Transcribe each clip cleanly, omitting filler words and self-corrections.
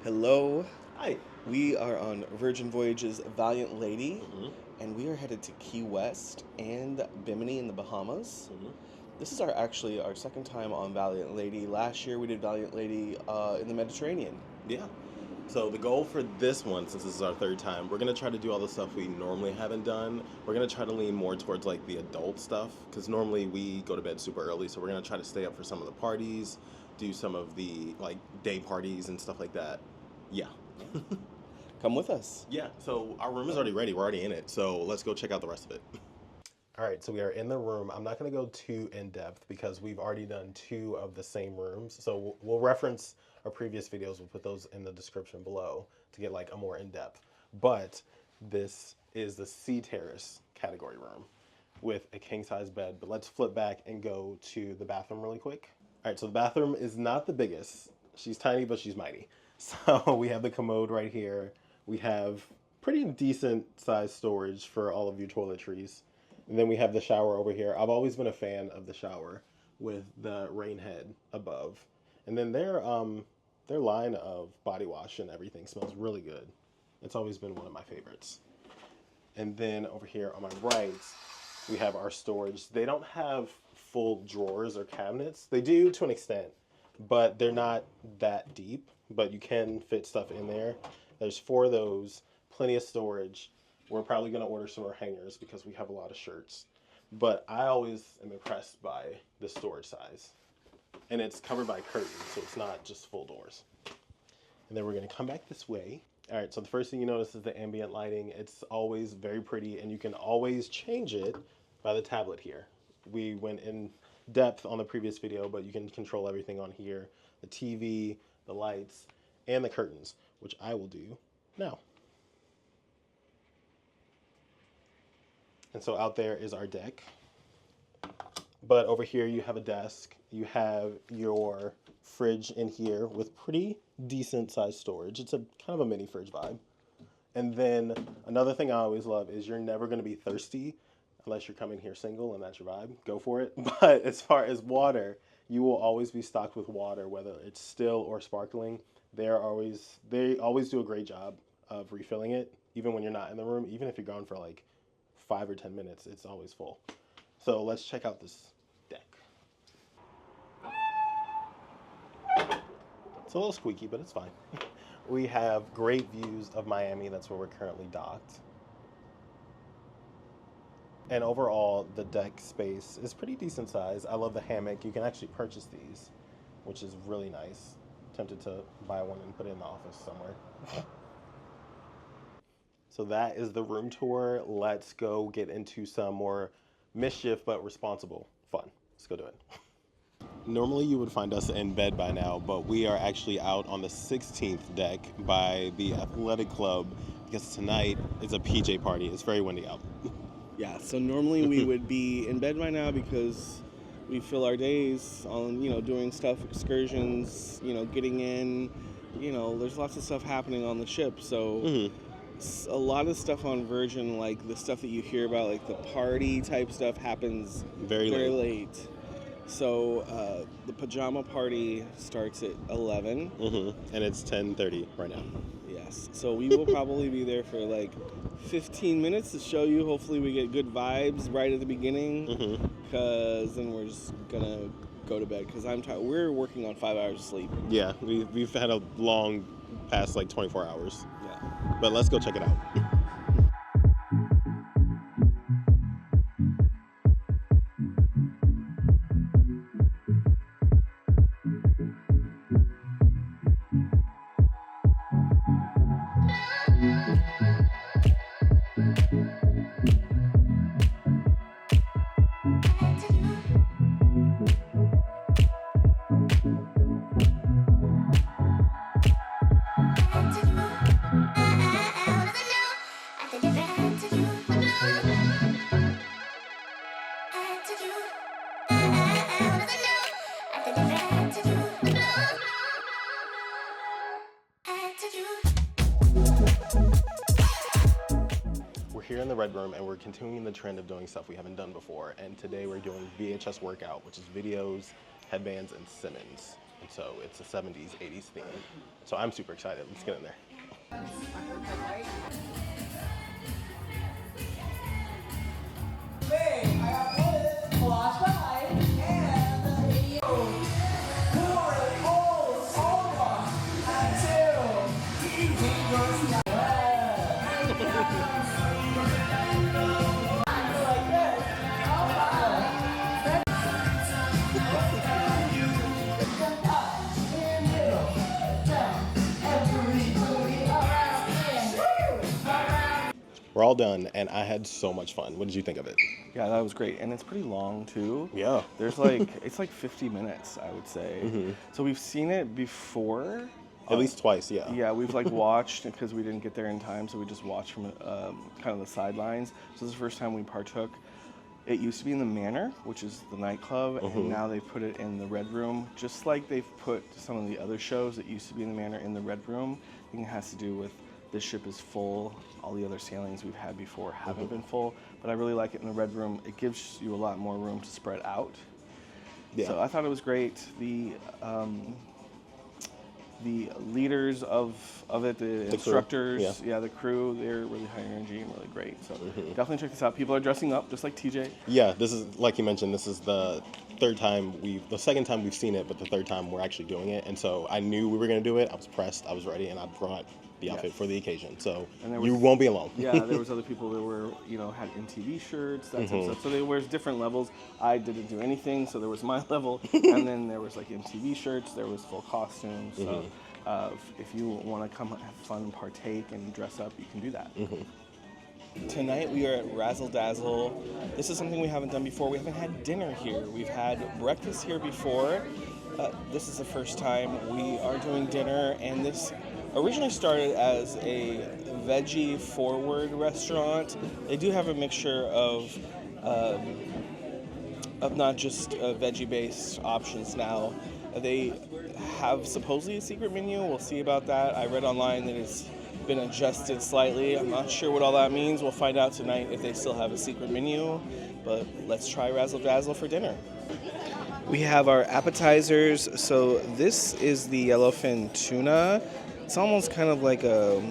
Hello, Hi. we are on Virgin Voyages Valiant Lady, hmm and we are headed to Key West and Bimini in the Bahamas. hmm This is actually our second time on Valiant Lady. Last year we did Valiant Lady in the Mediterranean. Yeah. So the goal for this one, since this is our third time, we're gonna try to do all the stuff we normally haven't done. We're gonna try to lean more towards like the adult stuff, because normally we go to bed super early. So we're gonna try to stay up for some of the parties, do some of the like day parties and stuff like that. Yeah. Come with us. Yeah. So our room is already ready. We're already in it. So let's go check out the rest of it. All right, so we are in the room. I'm not going to go too in depth because we've already done two of the same rooms. So we'll reference our previous videos. We'll put those in the description below to get like a more in depth. But this is the C Terrace category room with a king size bed. But let's flip back and go to the bathroom really quick. All right, so the bathroom is not the biggest. She's tiny, but she's mighty. So we have the commode right here. We have pretty decent size storage for all of your toiletries. And then we have the shower over here. I've always been a fan of the shower with the rain head above. And then their line of body wash and everything smells really good. It's always been one of my favorites. And then over here on my right, we have our storage. They don't have full drawers or cabinets. They do to an extent, but they're not that deep, but you can fit stuff in there. There's four of those, plenty of storage. We're probably going to order some more hangers because we have a lot of shirts. But I always am impressed by the storage size. And it's covered by curtains, so it's not just full doors. And then we're going to come back this way. All right, so the first thing you notice is the ambient lighting. It's always very pretty, and you can always change it by the tablet here. We went in depth on the previous video, but you can control everything on here. The TV, the lights, and the curtains, which I will do now. And so out there is our deck. But over here you have a desk. You have your fridge in here with pretty decent sized storage. It's a kind of a mini fridge vibe. And then another thing I always love is you're never going to be thirsty unless you're coming here single and that's your vibe. Go for it. But as far as water, you will always be stocked with water, whether it's still or sparkling. They always do a great job of refilling it, even when you're not in the room, even if you're gone for like 5 or 10 minutes, it's always full. So let's check out this deck. It's a little squeaky, but it's fine. We have great views of Miami. That's where we're currently docked. And overall, the deck space is pretty decent size. I love the hammock. You can actually purchase these, which is really nice. Tempted to buy one and put it in the office somewhere. So that is the room tour. Let's go get into some more mischief but responsible fun. Let's go do it. Normally you would find us in bed by now, but we are actually out on the 16th deck by the athletic club because tonight is a PJ party. It's very windy out. Yeah, so normally we would be in bed by now because we fill our days on, doing stuff, excursions, getting in, there's lots of stuff happening on the ship. So a lot of stuff on Virgin, like the stuff that you hear about, like the party type stuff, happens very late. So the pajama party starts at 11. And it's 10:30 right now. Yes. So we will probably be there for like 15 minutes to show you. Hopefully we get good vibes right at the beginning. Because then we're just going to go to bed because I'm tired. We're working on 5 hours of sleep. Yeah, we've had a long past like 24 hours. Yeah. But let's go check it out. We're here in the Red Room and we're continuing the trend of doing stuff we haven't done before. And today we're doing VHS workout, which is videos, headbands, and Simmons. And so it's a 70s, 80s theme. So I'm super excited. Let's get in there. We're all done, and I had so much fun. What did you think of it? Yeah, that was great, and it's pretty long too. Yeah. There's like it's like 50 minutes, I would say. So we've seen it before. At least twice, yeah. Yeah, we've like watched because we didn't get there in time, so we just watched from kind of the sidelines. So this is the first time we partook. It used to be in the Manor, which is the nightclub, and now they've put it in the Red Room, just like they've put some of the other shows that used to be in the Manor in the Red Room. I think it has to do with this ship is full. All the other sailings we've had before haven't been full, but I really like it in the Red Room. It gives you a lot more room to spread out. Yeah. So I thought it was great. The leaders of it, the instructors, crew. The crew, they're really high energy and really great. So definitely check this out. People are dressing up just like TJ. Yeah, this is, like you mentioned, this is the second time we've seen it, but the third time we're actually doing it. And so I knew we were going to do it. I was pressed, I was ready, and I brought the outfit for the occasion. So you won't be alone. Yeah, there was other people that were, had MTV shirts, that type of stuff. So there was different levels. I didn't do anything, so there was my level. And then there was like MTV shirts, there was full costumes. So if you want to come have fun and partake and dress up, you can do that. Tonight we are at Razzle Dazzle. This is something we haven't done before. We haven't had dinner here. We've had breakfast here before. This is the first time we are doing dinner, and this originally started as a veggie forward restaurant. They do have a mixture of not just veggie based options now. They have supposedly a secret menu. We'll see about that. I read online that it's been adjusted slightly. I'm not sure what all that means. We'll find out tonight if they still have a secret menu, but let's try Razzle Dazzle for dinner. We have our appetizers. So this is the yellowfin tuna. It's almost kind of like a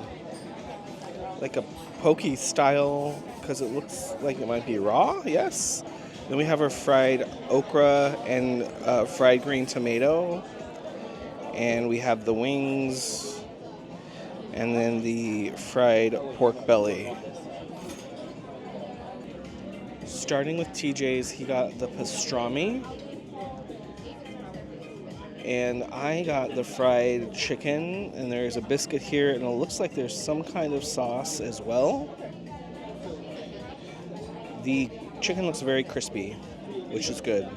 poke style because it looks like it might be raw. Yes. Then we have our fried okra and fried green tomato, and we have the wings, and then the fried pork belly. Starting with TJ's, he got the pastrami. And I got the fried chicken, and there's a biscuit here, and it looks like there's some kind of sauce as well. The chicken looks very crispy, which is good.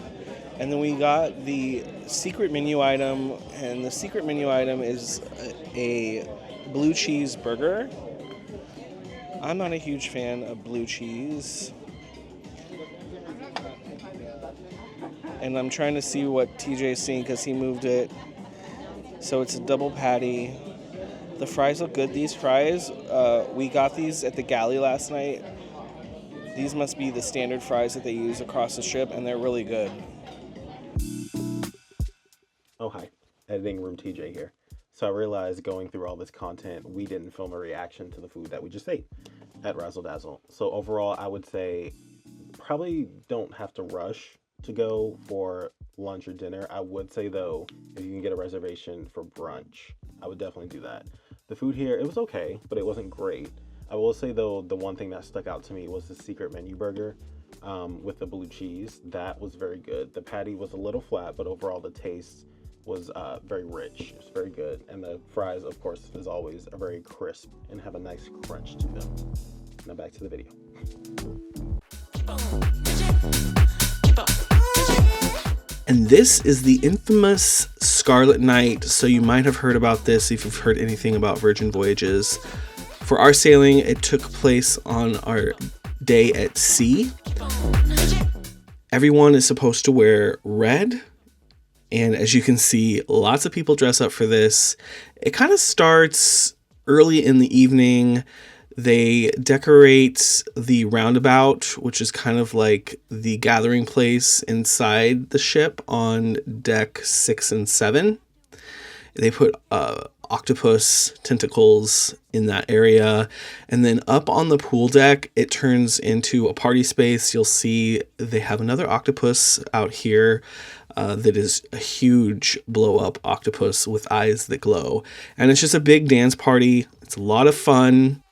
And then we got the secret menu item, and the secret menu item is a blue cheese burger. I'm not a huge fan of blue cheese. And I'm trying to see what TJ's seeing because he moved it. So it's a double patty. The fries look good. These fries, we got these at the galley last night. These must be the standard fries that they use across the ship, and they're really good. Oh, hi. Editing room TJ here. So I realized going through all this content, we didn't film a reaction to the food that we just ate at Razzle Dazzle. So overall, I would say probably don't have to rush to go for lunch or dinner. I would say though, if you can get a reservation for brunch, I would definitely do that. The food here, it was okay, but it wasn't great. I will say though, the one thing that stuck out to me was the secret menu burger with the blue cheese. That was very good. The patty was a little flat, but overall the taste was very rich. It was very good. And the fries, of course, as always, are very crisp and have a nice crunch to them. Now back to the video. And this is the infamous Scarlet Night. So you might have heard about this if you've heard anything about Virgin Voyages. For our sailing, it took place on our day at sea. Everyone is supposed to wear red. And as you can see, lots of people dress up for this. It kind of starts early in the evening. They decorate the roundabout, which is kind of like the gathering place inside the ship on deck 6 and 7. They put octopus tentacles in that area. And then up on the pool deck, it turns into a party space. You'll see they have another octopus out here that is a huge blow-up octopus with eyes that glow. And it's just a big dance party. It's a lot of fun.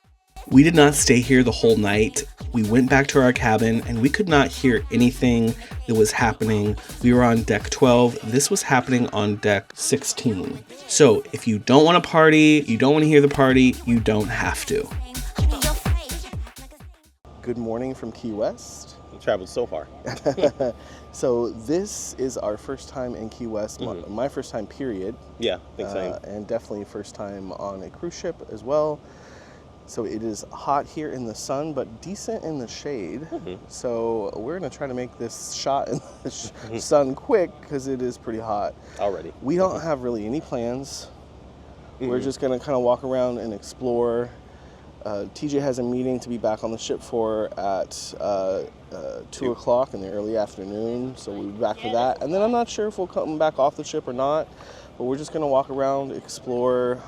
We did not stay here the whole night. We went back to our cabin and we could not hear anything that was happening. We were on deck 12. This was happening on deck 16. So if you don't want to party, you don't want to hear the party, you don't have to. Good morning from Key West. We traveled so far. So this is our first time in Key West, my first time period. Yeah, I think so. And definitely first time on a cruise ship as well. So it is hot here in the sun, but decent in the shade. So we're gonna try to make this shot in the sun quick because it is pretty hot. Already. We don't have really any plans. We're just gonna kind of walk around and explore. TJ has a meeting to be back on the ship for at 2 o'clock in the early afternoon. So we'll be back for that. And then I'm not sure if we'll come back off the ship or not. But we're just going to walk around, explore,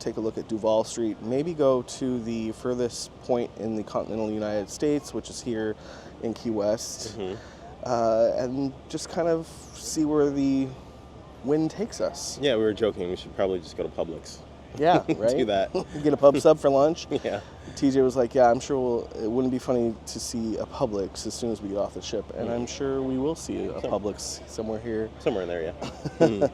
take a look at Duval Street, maybe go to the furthest point in the continental United States, which is here in Key West, and just kind of see where the wind takes us. Yeah, we were joking. We should probably just go to Publix. Yeah, right? Do that. Get a pub sub for lunch. Yeah. TJ was like, yeah, I'm sure it wouldn't be funny to see a Publix as soon as we get off the ship. And I'm sure we will see a Publix somewhere here. Somewhere in there, yeah.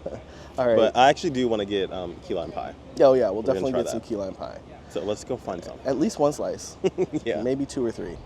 All right. But I actually do want to get key lime pie. Oh, yeah, we'll definitely get some key lime pie. So let's go find some. At least one slice. Yeah. Maybe 2 or 3.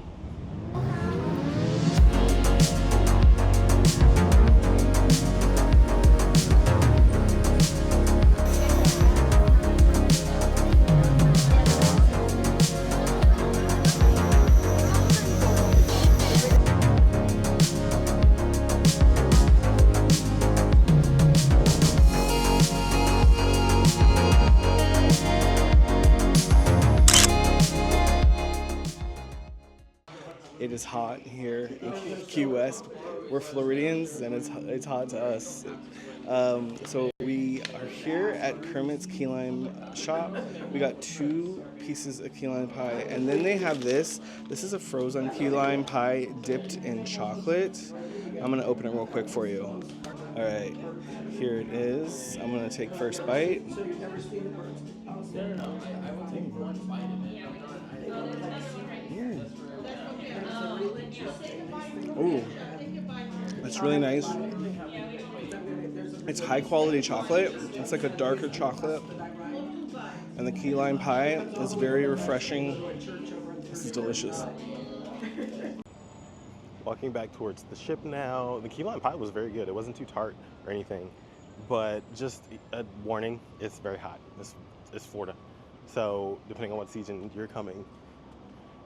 It is hot here in Key West. We're Floridians, and it's hot to us. So we are here at Kermit's Key Lime Shop. We got 2 pieces of key lime pie, and then they have this. This is a frozen key lime pie dipped in chocolate. I'm gonna open it real quick for you. All right, here it is. I'm gonna take first bite. Ooh, that's really nice. It's high quality chocolate. It's like a darker chocolate. And the key lime pie is very refreshing. This is delicious. Walking back towards the ship now. The key lime pie was very good. It wasn't too tart or anything. But just a warning, it's very hot. It's Florida. So depending on what season you're coming,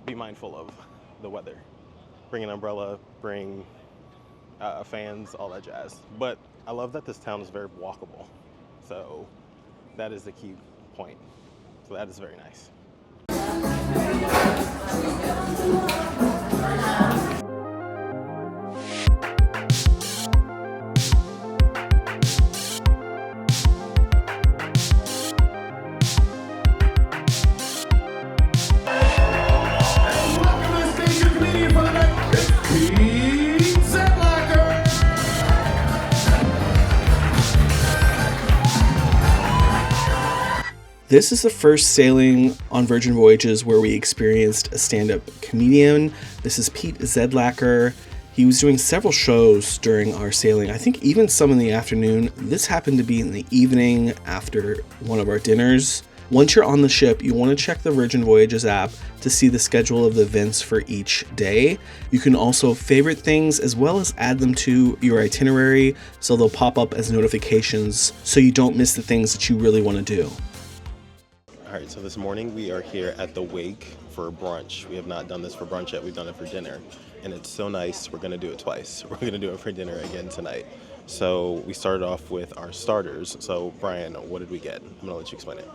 be mindful of the weather. Bring an umbrella, bring fans, all that jazz. But I love that this town is very walkable. So that is the key point. So that is very nice. This is the first sailing on Virgin Voyages where we experienced a stand-up comedian. This is Pete Zedlacker. He was doing several shows during our sailing, I think even some in the afternoon. This happened to be in the evening after one of our dinners. Once you're on the ship, you want to check the Virgin Voyages app to see the schedule of the events for each day. You can also favorite things as well as add them to your itinerary so they'll pop up as notifications so you don't miss the things that you really want to do. All right, so this morning we are here at the wake for brunch. We have not done this for brunch yet, we've done it for dinner. And it's so nice, we're gonna do it twice. We're gonna do it for dinner again tonight. So we started off with our starters. So Brian, what did we get? I'm gonna let you explain it.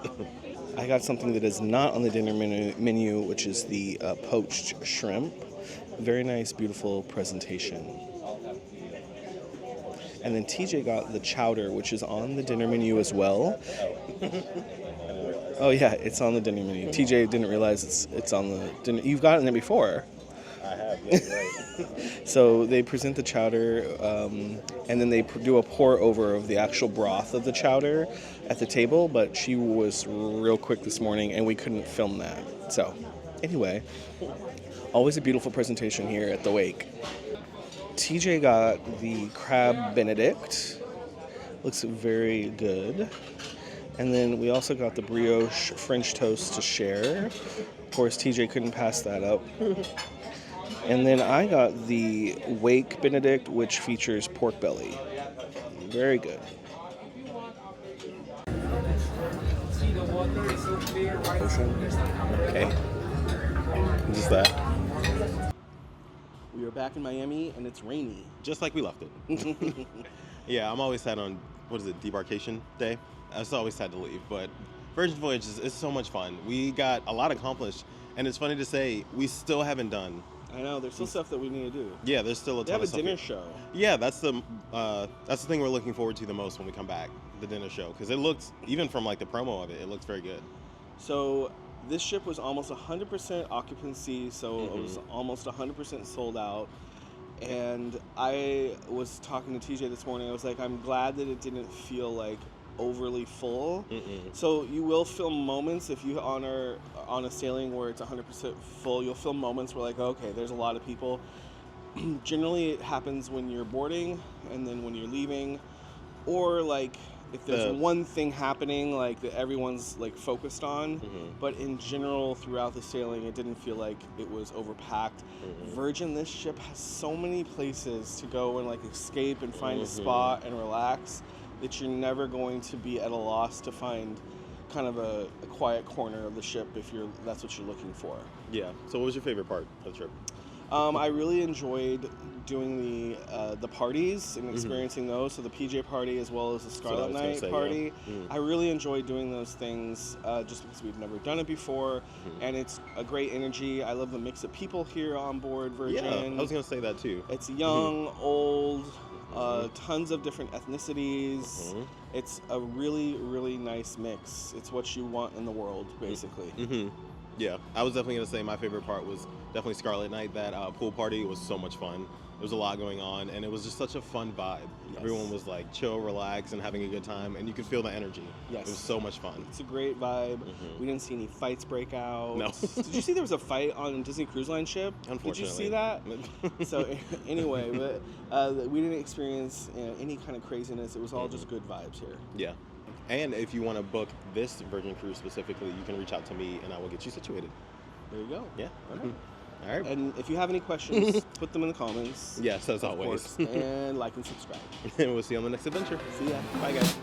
I got something that is not on the dinner menu, which is the poached shrimp. Very nice, beautiful presentation. And then TJ got the chowder, which is on the dinner menu as well. Oh yeah, it's on the dinner menu. TJ didn't realize it's on the dinner. You've gotten it before. I have, yeah, right. So they present the chowder, and then they do a pour over of the actual broth of the chowder at the table, but she was real quick this morning and we couldn't film that. So anyway, always a beautiful presentation here at the wake. TJ got the crab benedict. Looks very good. And then we also got the brioche French toast to share. Of course, TJ couldn't pass that up. And then I got the wake benedict, which features pork belly. Very good. Okay. Just that. We are back in Miami, and it's rainy. Just like we left it. Yeah, I'm always sad on, what is it, Debarkation Day? I was always sad to leave, but Virgin Voyages is so much fun. We got a lot accomplished, and it's funny to say, we still haven't done. I know, there's still stuff that we need to do. Yeah, there's still a They ton have of a stuff. dinner show. Yeah, that's the thing we're looking forward to the most when we come back, the dinner show, because it looks, even from like the promo of it, it looks very good. So this ship was almost 100% occupancy, so it was almost 100% sold out. And I was talking to TJ this morning. I was like, I'm glad that it didn't feel like overly full. So you will film moments if you on a sailing where it's 100% full. You'll film moments where like, okay, there's a lot of people. Generally, it happens when you're boarding and then when you're leaving, or like if there's one thing happening like that everyone's like focused on. But in general, throughout the sailing, it didn't feel like it was overpacked. Virgin, this ship has so many places to go and like escape and find a spot and relax that you're never going to be at a loss to find kind of a quiet corner of the ship if that's what you're looking for. Yeah. So what was your favorite part of the trip? I really enjoyed doing the parties and experiencing those. So the PJ party as well as the Scarlet Night party. Yeah. I really enjoyed doing those things just because we've never done it before, and it's a great energy. I love the mix of people here on board Virgin. Yeah, I was gonna say that too. It's young, old, tons of different ethnicities. It's a really, really nice mix. It's what you want in the world, basically. Yeah, I was definitely going to say my favorite part was definitely Scarlet Night. That pool party was so much fun. There was a lot going on, and it was just such a fun vibe. Yes. Everyone was like chill, relaxed, and having a good time, and you could feel the energy. Yes. It was so much fun. It's a great vibe. We didn't see any fights break out. No. Did you see there was a fight on Disney Cruise Line ship? Unfortunately. Did you see that? So anyway, but we didn't experience any kind of craziness. It was all just good vibes here. Yeah. And if you want to book this Virgin cruise specifically, you can reach out to me and I will get you situated. There you go. Yeah. Okay. All right. And if you have any questions, put them in the comments. Yes, as always. Course, and like and subscribe. And we'll see you on the next adventure. See ya. Bye, guys.